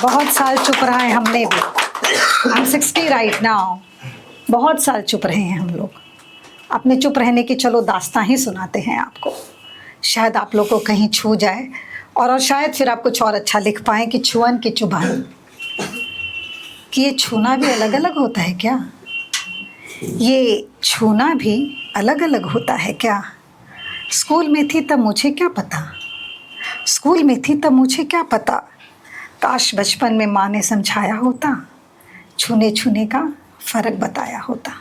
बहुत साल चुप रहा है हमने भी। I'm 60 right now. बहुत साल चुप रहे हैं हम लोग। अपने चुप रहने की चलो दास्तां ही सुनाते हैं आपको, शायद आप लोग को कहीं छू जाए और शायद फिर आप कुछ और अच्छा लिख पाएँ कि छुअन की चुभान, कि ये छूना भी अलग अलग होता है क्या? ये छूना भी अलग अलग होता है क्या? स्कूल में थी तब मुझे क्या पता, स्कूल में थी तब मुझे क्या पता, काश बचपन में माँ ने समझाया होता, छूने छूने का फ़र्क बताया होता।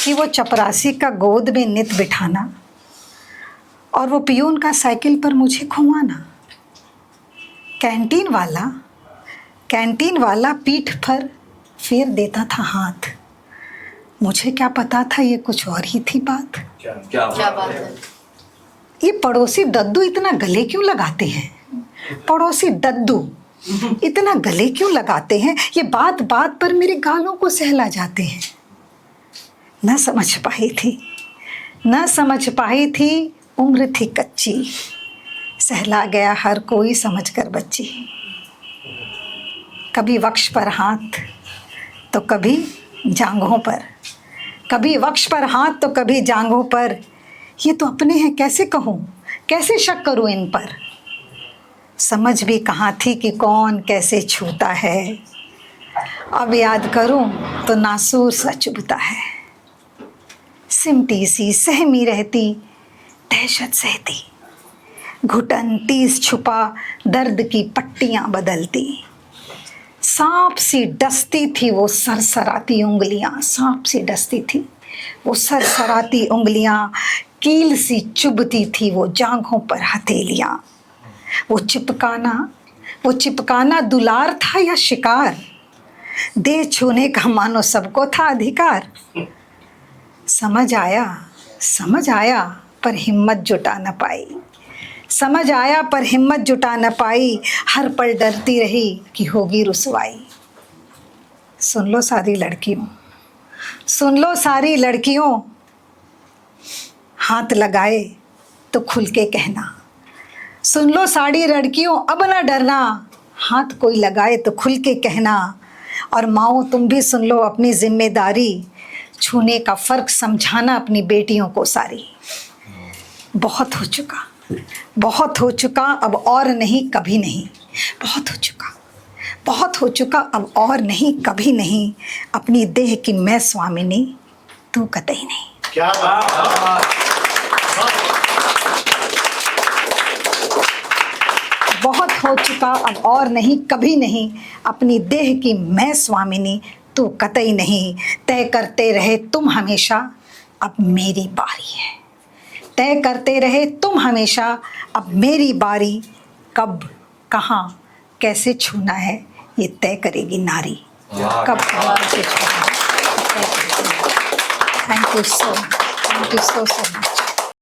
कि वो चपरासी का गोद में नित बिठाना और वो पियून का साइकिल पर मुझे घुमाना, कैंटीन वाला पीठ पर फेर देता था हाथ, मुझे क्या पता था ये कुछ और ही थी बात। क्या बात है। ये पड़ोसी दद्दू इतना गले क्यों लगाते हैं? पड़ोसी दद्दू इतना गले क्यों लगाते हैं? ये बात बात पर मेरे गालों को सहला जाते हैं। न समझ पाई थी, उम्र थी कच्ची, सहला गया हर कोई समझकर बच्ची। कभी वक्ष पर हाथ तो कभी जांघों पर, कभी वक्ष पर हाथ तो कभी जांघों पर, ये तो अपने हैं कैसे कहूँ, कैसे शक करूँ इन पर। समझ भी कहाँ थी कि कौन कैसे छूता है, अब याद करूँ तो नासूर सा चुभता है। सिमटी सी सहमी रहती, दहशत सहती, घुटन तीस छुपा दर्द की पट्टियाँ बदलती। सांप सी डसती थी वो सरसराती उंगलियां, सांप सी डसती थी वो सरसराती उंगलियां, कील सी चुभती थी वो जांघों पर हथेलियां। वो चिपकाना दुलार था या शिकार, दे छूने का मानो सबको था अधिकार। समझ आया पर हिम्मत जुटा न पाई, समझ आया पर हिम्मत जुटा न पाई, हर पल डरती रही कि होगी रुसवाई। सुन लो सारी लड़कियों, हाथ लगाए तो खुल के कहना। सुन लो सारी लड़कियों, अब ना डरना, हाथ कोई लगाए तो खुल के कहना। और माओ तुम भी सुन लो अपनी जिम्मेदारी, छूने का फ़र्क समझाना अपनी बेटियों को सारी। बहुत हो चुका अब और नहीं कभी नहीं, बहुत हो चुका अब और नहीं कभी नहीं, अपनी देह की मैं स्वामिनी तू कतई नहीं। क्या बात। बहुत हो चुका अब और नहीं कभी नहीं, अपनी देह की मैं स्वामिनी तू कतई नहीं। तय करते रहे तुम हमेशा अब मेरी बारी है, तय करते रहे तुम हमेशा अब मेरी बारी। कब कहाँ कैसे छूना है ये तय करेगी नारी, कब कहाँ कैसे छूना है। Thank you so much.